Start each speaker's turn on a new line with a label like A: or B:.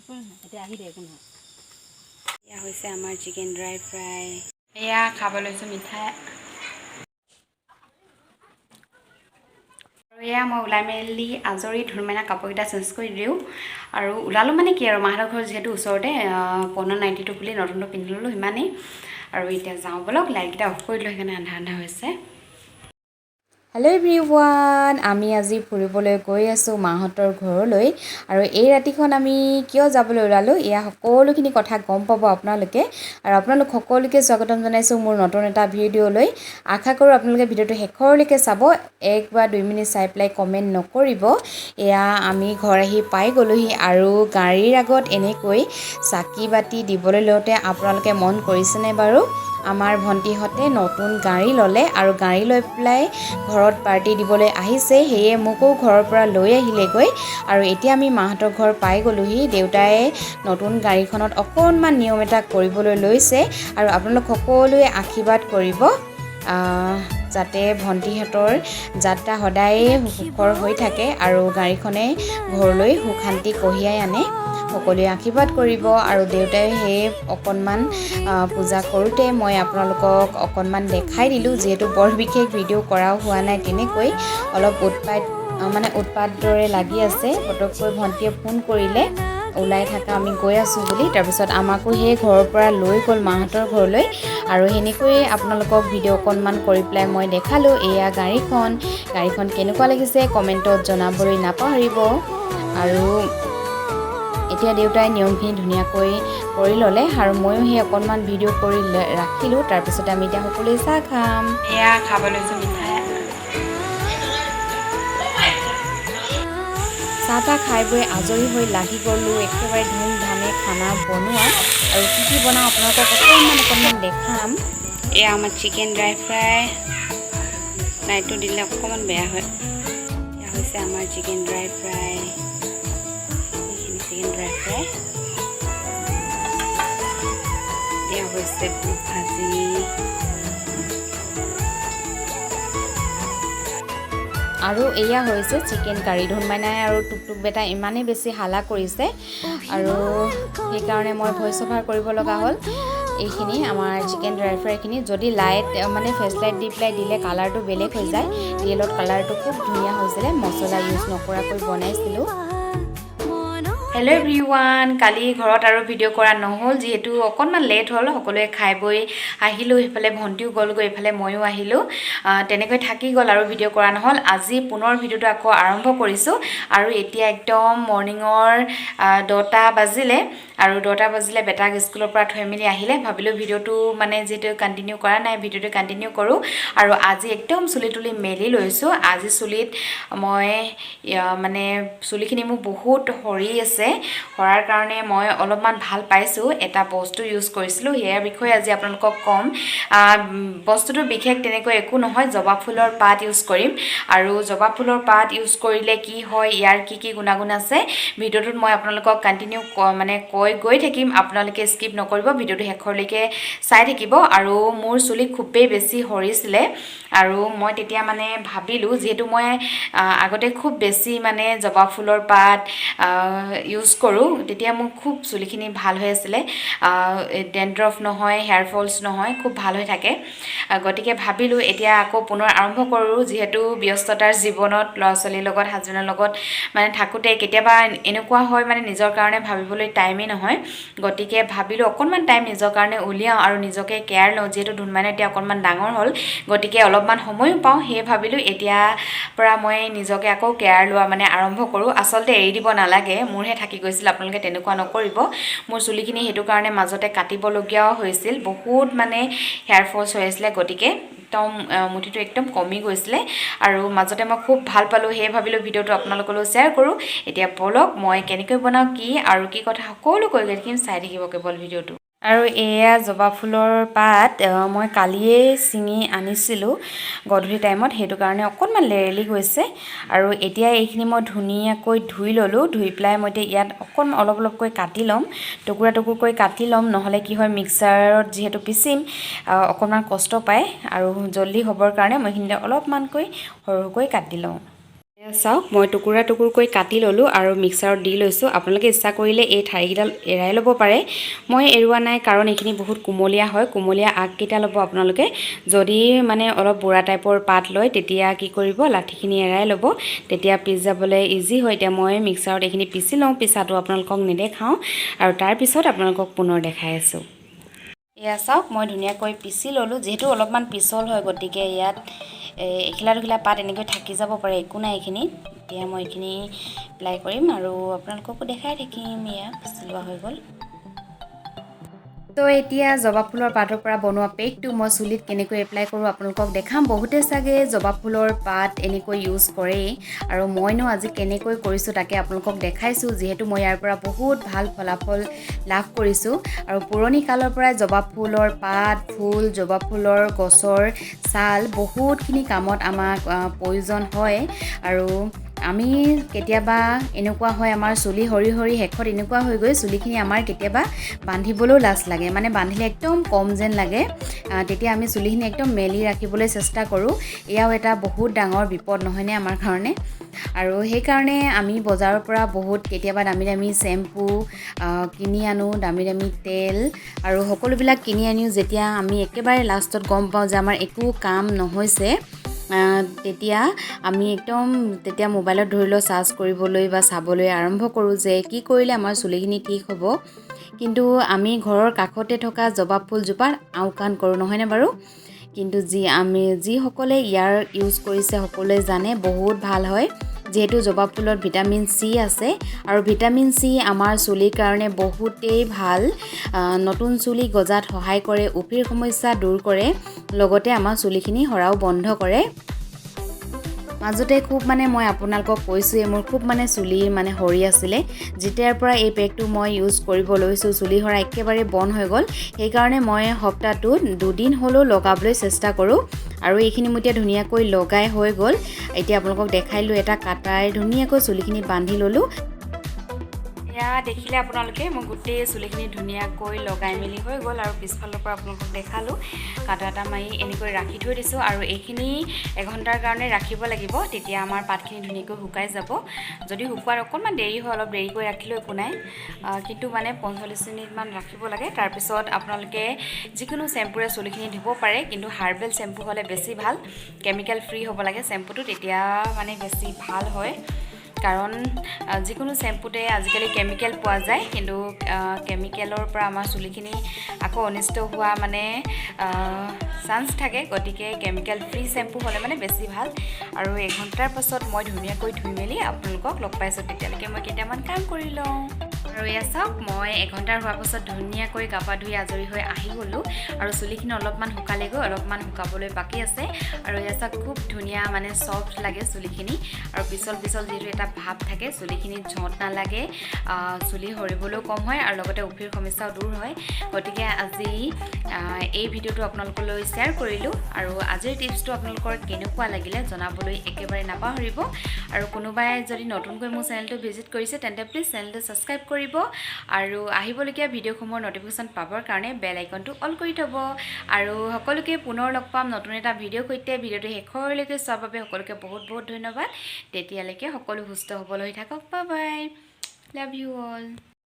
A: এয়া হৈছে আমাৰ চিকেন ড্ৰাই ফ্ৰাই এয়া খাব লৈছোঁ মিঠাই আৰু এয়া মই ওলাই মেলি আজৰি ধুৰমাইনা কাপোৰকেইটা চেঞ্জ কৰি দিওঁ আৰু ওলালোঁ মানে কি আৰু মাহঁতৰ ঘৰ যিহেতু ওচৰতে পনৰ নাইটিটো বুলি নতুনটো পিন্ধি ল'লোঁ সিমানেই আৰু এতিয়া যাওঁ বলক লাইটকেইটা অফ কৰি দিলোঁ সেইকাৰণে আন্ধাৰ আন্ধাৰ হৈছে হেল্ল' এভৰিৱান আমি আজি ফুৰিবলৈ গৈ আছোঁ মাহঁতৰ ঘৰলৈ আৰু এই ৰাতিখন আমি কিয় যাবলৈ ওলালোঁ এয়া সকলোখিনি কথা গম পাব আপোনালোকে আৰু আপোনালোক সকলোকে স্বাগতম জনাইছোঁ মোৰ নতুন এটা ভিডিঅ'লৈ আশা কৰোঁ আপোনালোকে ভিডিঅ'টো শেষৰলৈকে চাব 1 বা 2 মিনিট চাই পেলাই কমেণ্ট নকৰিব এয়া আমি ঘৰ আহি পাই গ'লোহি আৰু গাড়ীৰ আগত এনেকৈ চাকি বাতি দিবলৈ লওঁতে আপোনালোকে মন কৰিছেনে বাৰু আমাৰ ভণ্টিহঁতে নতুন গাড়ী ল'লে আৰু গাড়ী লৈ পেলাই ঘৰত পাৰ্টি দিবলৈ আহিছে সেয়ে মোকো ঘৰৰ পৰা লৈ আহিলেগৈ আৰু এতিয়া আমি মাহঁতৰ ঘৰ পাই গ'লোহি দেউতাই নতুন গাড়ীখনত অকণমান নিয়ম এটা কৰিবলৈ লৈছে আৰু আপোনালোক সকলোৱে আশীৰ্বাদ কৰিব যাতে ভণ্টিহঁতৰ যাত্ৰা সদায়ে সুখৰ হৈ থাকে আৰু গাড়ীখনে ঘৰলৈ সুখ শান্তি কঢ়িয়াই আনে সকলোৱে আশীৰ্বাদ কৰিব আৰু দেউতাই সেই অকণমান পূজা কৰোঁতে মই আপোনালোকক অকণমান দেখাই দিলোঁ যিহেতু বৰ বিশেষ ভিডিঅ' কৰাও হোৱা নাই তেনেকৈ অলপ উৎপাত দৰে লাগি আছে পটককৈ ভণ্টিয়ে ফোন কৰিলে ওলাই থাকা আমি গৈ আছোঁ বুলি তাৰপিছত আমাকো সেই ঘৰৰ পৰা লৈ গ'ল মাহঁতৰ ঘৰলৈ আৰু সেনেকৈয়ে আপোনালোকক ভিডিঅ' অকণমান কৰি পেলাই মই দেখালোঁ এয়া গাড়ীখন কেনেকুৱা লাগিছে কমেণ্টত জনাবলৈ নাপাহৰিব আৰু এতিয়া দেউতাই নিয়মখিনি ধুনীয়াকৈ কৰি ল'লে আৰু ময়ো সেই অকণমান ভিডিঅ' কৰি ৰাখিলোঁ তাৰপিছতে আমি এতিয়া সকলোৱে চাহ খাম এয়া খাব লৈছোঁ মিঠাই চাহ তাহ খাই বৈ আজৰি হৈ লাগি গ'লোঁ একেবাৰে ধুমধামে খানা বনোৱা আৰু কি বনাওঁ আপোনালোকক অকণমান দেখাম এয়া আমাৰ চিকেন ড্ৰাই ফ্ৰাই লাইটটো দিলে অকণমান বেয়া হয় এয়া হৈছে আমাৰ চিকেন ড্ৰাই ফ্ৰাই এয়া হৈছে বুট ভাজি আৰু এয়া হৈছে চিকেন কাৰী ধুনমাইনাই আৰু টুকটুক বেটা ইমানেই বেছি হালা কৰিছে আৰু সেইকাৰণে মই ভইচ অভাৰ কৰিব লগা হ'ল এইখিনি আমাৰ চিকেন ড্ৰাই ফ্ৰাইখিনি যদি লাইট মানে ফেচ লাইট দি পেলাই দিলে কালাৰটো বেলেগ হৈ যায় ৰিয়েলত কালাৰটো খুব ধুনীয়া হৈছিলে মছলা ইউজ নকৰাকৈ বনাইছিলোঁ হেল্ল' এভৰিৱান কালি ঘৰত আৰু ভিডিঅ' কৰা নহ'ল যিহেতু অকণমান লেট হ'ল সকলোৱে খাই বৈ আহিলোঁ সেইফালে ভণ্টিও গ'লগৈ এইফালে ময়ো আহিলোঁ তেনেকৈ থাকি গ'ল আৰু ভিডিঅ' কৰা নহ'ল আজি পুনৰ ভিডিঅ'টো আকৌ আৰম্ভ কৰিছোঁ আৰু এতিয়া একদম মৰ্ণিঙৰ 10টা বাজিলে আৰু 10টা বাজিলে বেটাক স্কুলৰ পৰা থৈ মেলি আহিলে ভাবিলোঁ ভিডিঅ'টো মানে যিটো কণ্টিনিউ কৰা নাই ভিডিঅ'টো কণ্টিনিউ কৰোঁ আৰু আজি একদম চুলি তুলি মেলি লৈছোঁ আজি চুলিত মই মানে চুলিখিনি মোৰ বহুত সৰি আছে সৰাৰ কাৰণে মই অলপমান ভাল পাইছোঁ এটা বস্তু ইউজ কৰিছিলোঁ ইয়াৰ বিষয়ে আজি আপোনালোকক ক'ম বস্তুটো বিশেষ তেনেকৈ একো নহয় জবা ফুলৰ পাত ইউজ কৰিম আৰু জবা ফুলৰ পাত ইউজ কৰিলে কি হয় ইয়াৰ কি গুণাগুণ আছে ভিডিঅ'টোত মই আপোনালোকক কণ্টিনিউ মানে গৈ থাকিম আপোনালোকে স্কিপ নকৰিব ভিডিঅ'টো শেষলৈকে চাই থাকিব আৰু মোৰ চুলি খুবেই বেছি সৰিছিলে আৰু মই তেতিয়া মানে ভাবিলোঁ যিহেতু মই আগতে খুব বেছি মানে জবা ফুলৰ পাত ইউজ কৰোঁ তেতিয়া মোৰ খুব চুলিখিনি ভাল হৈ আছিলে ডেণ্ড্ৰফ নহয় হেয়াৰ ফলছ নহয় খুব ভাল হৈ থাকে গতিকে ভাবিলোঁ এতিয়া আকৌ পুনৰ আৰম্ভ কৰোঁ যিহেতু ব্যস্ততাৰ জীৱনত ল'ৰা ছোৱালীৰ লগত হাজবেণ্ডৰ লগত মানে থাকোঁতে কেতিয়াবা এনেকুৱা হয় মানে নিজৰ কাৰণে ভাবিবলৈ টাইমেই নহয় গতিকে ভাবিলোঁ অকণমান টাইম নিজৰ কাৰণে উলিয়াওঁ আৰু নিজকে কেয়াৰ লওঁ যিহেতু ধুনমাইনা এতিয়া অকণমান ডাঙৰ হ'ল গতিকে অলপমান সময়ো পাওঁ সেয়ে ভাবিলোঁ এতিয়াৰ পৰা মই নিজকে আকৌ কেয়াৰ লোৱা মানে আৰম্ভ কৰোঁ আচলতে এৰি দিব নালাগে মোৰহে থাকি গৈছিল আপোনালোকে তেনেকুৱা নকৰিব মোৰ চুলিখিনি সেইটো কাৰণে মাজতে কাটিবলগীয়াও হৈছিল বহুত মানে হেয়াৰ ফলছ হৈ আছিলে গতিকে একদম মুঠিটো একদম কমি গৈছিলে আৰু মাজতে মই খুব ভাল পালোঁ সেয়ে ভাবিলোঁ ভিডিঅ'টো আপোনালোকলৈ শ্বেয়াৰ কৰোঁ এতিয়া বলক মই কেনেকৈ বনাওঁ কি আৰু কি কথা সকলো কৈ গৈ থাকিম চাই থাকিব কেৱল ভিডিঅ'টো আৰু এয়া জবা ফুলৰ পাত মই কালিয়েই ছিঙি আনিছিলোঁ গধূলি টাইমত সেইটো কাৰণে অকণমান লেৰেলি গৈছে আৰু এতিয়া এইখিনি মই ধুনীয়াকৈ ধুই ল'লোঁ ধুই পেলাই মই এতিয়া ইয়াত অকণমান অলপকৈ কাটি ল'ম টুকুৰাকৈ কাটি ল'ম নহ'লে কি হয় মিক্সাৰত যিহেতু পিচিম অকণমান কষ্ট পায় আৰু জল্দি হ'বৰ কাৰণে মই এইখিনিতে অলপমানকৈ সৰুকৈ কাটি লওঁ চাওক মই টুকুৰা টুকুৰকৈ কাটি ল'লোঁ আৰু মিক্সাৰত দি লৈছোঁ। আপোনালোকে ইচ্ছা কৰিলে এই ঠাৰিকেইডাল এৰাই ল'ব পাৰে, মই এৰুৱা নাই কাৰণ এইখিনি বহুত কুমলীয়া হয়। কুমলীয়া আগকেইটা ল'ব আপোনালোকে। যদি মানে অলপ বুঢ়া টাইপৰ পাত লয় তেতিয়া কি কৰিব, লাঠিখিনি এৰাই ল'ব, তেতিয়া পিচ যাবলৈ ইজি হয়। এতিয়া মই মিক্সাৰত এইখিনি পিচি লওঁ, পিছাটো আপোনালোকক নেদেখাওঁ আৰু তাৰপিছত আপোনালোকক পুনৰ দেখাই আছোঁ। এয়া চাওক মই ধুনীয়াকৈ পিচি ল'লোঁ। যিহেতু অলপমান পিছল হয় গতিকে ইয়াত এখিলা দুখিলা পাত এনেকৈ থাকি যাব পাৰে, একো নাই এইখিনিত। এতিয়া মই এইখিনি এপ্লাই কৰিম আৰু আপোনালোককো দেখাই থাকিম। এয়া পিচি লোৱা হৈ গ'ল। তো এতিয়া জবা ফুলৰ পাতৰ পৰা বনোৱা পেকটো মই চুলিত কেনেকৈ এপ্লাই কৰোঁ আপোনালোকক দেখাম। বহুতে চাগে জবা ফুলৰ পাত এনেকৈ ইউজ কৰেই আৰু মইনো আজি কেনেকৈ কৰিছোঁ তাকে আপোনালোকক দেখাইছোঁ। যিহেতু মই ইয়াৰ পৰা বহুত ভাল ফলাফল লাভ কৰিছোঁ আৰু পুৰণি কালৰ পৰাই জবা ফুলৰ পাত, ফুল, জবা ফুলৰ গছৰ ছাল বহুতখিনি কামত আমাক প্ৰয়োজন হয়। আৰু আমি কেতিয়াবা এনেকুৱা হয়, আমাৰ চুলি সৰি সৰি শেষত এনেকুৱা হৈ গৈ চুলিখিনি আমাৰ কেতিয়াবা বান্ধিবলৈও লাজ লাগে, মানে বান্ধিলে একদম কম যেন লাগে। তেতিয়া আমি চুলিখিনি একদম মেলি ৰাখিবলৈ চেষ্টা কৰোঁ। এয়াও এটা বহুত ডাঙৰ বিপদ নহয়নে আমাৰ কাৰণে। আৰু সেইকাৰণে আমি বজাৰৰ পৰা বহুত কেতিয়াবা দামী দামী চেম্পু কিনি আনো, দামী দামী তেল আৰু সকলোবিলাক কিনি আনিও যেতিয়া আমি একেবাৰে লাষ্টত গম পাওঁ যে আমাৰ একো কাম নহৈছে, তেতিয়া আমি তেতিয়া মোবাইলত ধৰি লওঁ চাৰ্চ কৰিবলৈ বা চাবলৈ আৰম্ভ কৰোঁ যে কি কৰিলে আমাৰ চুলিখিনি ঠিক হ'ব। কিন্তু আমি ঘৰৰ কাষতে থকা জবা ফুলজোপাৰ আওকাণ কৰোঁ, নহয়নে বাৰু? কিন্তু যিসকলে ইয়াৰ ইউজ কৰিছে সকলোৱে জানে বহুত ভাল হয়। যিহেতু জবা ফুলত ভিটামিন চি আছে আৰু ভিটামিন চি আমাৰ চুলিৰ কাৰণে বহুতেই ভাল। নতুন চুলি গজাত সহায় কৰে, উফিৰ সমস্যা দূৰ কৰে, লগতে আমাৰ চুলিখিনি সৰাও বন্ধ কৰে। মাজতে খুব মই আপোনালোকক কৈছোঁৱে, মোৰ খুব চুলিৰ সৰি আছিলে। যেতিয়াৰ পৰা এই পেকটো মই ইউজ কৰিব লৈছোঁ চুলি সৰা একেবাৰে বন্ধ হৈ গ'ল। সেইকাৰণে মই সপ্তাহটোত 2 দিন হ'লেও লগাবলৈ চেষ্টা কৰোঁ আৰু এইখিনি মই এতিয়া ধুনীয়াকৈ লগাই হৈ গ'ল। এতিয়া আপোনালোকক দেখাইলোঁ, এটা কাটাই ধুনীয়াকৈ চুলিখিনি বান্ধি ল'লোঁ। এয়া দেখিলে আপোনালোকে মই গোটেই চুলিখিনি ধুনীয়াকৈ লগাই মেলি হৈ গ'ল আৰু পিছফালৰ পৰা আপোনালোকক দেখালোঁ। কাটা এটা মাৰি এনেকৈ ৰাখি থৈ দিছোঁ আৰু এইখিনি এঘণ্টাৰ কাৰণে ৰাখিব লাগিব, তেতিয়া আমাৰ পাতখিনি ধুনীয়াকৈ শুকাই যাব। যদি শুকুৱাত অকণমান দেৰি হয়, অলপ দেৰিকৈ ৰাখিলেও একো নাই, কিন্তু 45 মিনিটমান ৰাখিব লাগে। তাৰপিছত আপোনালোকে যিকোনো চেম্পুৰে চুলিখিনি ধুব পাৰে, কিন্তু হাৰ্বেল চেম্পু হ'লে বেছি ভাল। কেমিকেল ফ্ৰী হ'ব লাগে চেম্পুটো, তেতিয়া বেছি ভাল হয়। কাৰণ যিকোনো চেম্পুতে আজিকালি কেমিকেল পোৱা যায়, কিন্তু কেমিকেলৰ পৰা আমাৰ চুলিখিনি আকৌ অনিষ্ট হোৱা চান্স থাকে। গতিকে কেমিকেল ফ্ৰী চেম্পু হ'লে বেছি ভাল। আৰু এঘণ্টাৰ পাছত মই ধুনীয়াকৈ ধুই মেলি আপোনালোকক লগ পাইছোঁ। তেতিয়ালৈকে মই কেইটামান কাম কৰি লওঁ। আৰু এয়া চাওক মই এঘণ্টাৰ হোৱাৰ পাছত ধুনীয়াকৈ গা পা ধুই আজৰি হৈ আহি গ'লোঁ আৰু চুলিখিনি অলপমান শুকালেগৈ, অলপমান শুকাবলৈ বাকী আছে। আৰু এয়া চাওক খুব ধুনীয়া চফ্ট লাগে চুলিখিনি আৰু পিছল পিছল যিহেতু এটা ভাৱ থাকে, চুলিখিনি ঝঁট নালাগে, চুলি সৰিবলৈও কম হয় আৰু লগতে উফিৰ সমস্যাও দূৰ হয়। গতিকে আজি এই ভিডিঅ'টো আপোনালোকলৈ শ্বেয়াৰ কৰিলোঁ আৰু আজিৰ টিপছটো আপোনালোকৰ কেনেকুৱা লাগিলে জনাবলৈ একেবাৰে নাপাহৰিব। আৰু কোনোবাই যদি নতুনকৈ মোৰ চেনেলটো ভিজিট কৰিছে তেন্তে প্লিজ চেনেলটো ছাবস্ক্ৰাইব কৰিব আৰু আহিবলগীয়া ভিডিঅ'সমূহৰ ন'টিফিকেশ্যন পাবৰ কাৰণে বেল আইকনটো অল কৰি থ'ব। আৰু সকলোকে পুনৰ লগ পাম নতুন এটা ভিডিঅ'ৰ সৈতে। ভিডিঅ'টো শেষলৈকে চোৱাৰ বাবে সকলোকে বহুত বহুত ধন্যবাদ। তেতিয়ালৈকে সকলো সুস্থ সবল হৈ থাকক। Bye bye, love you all.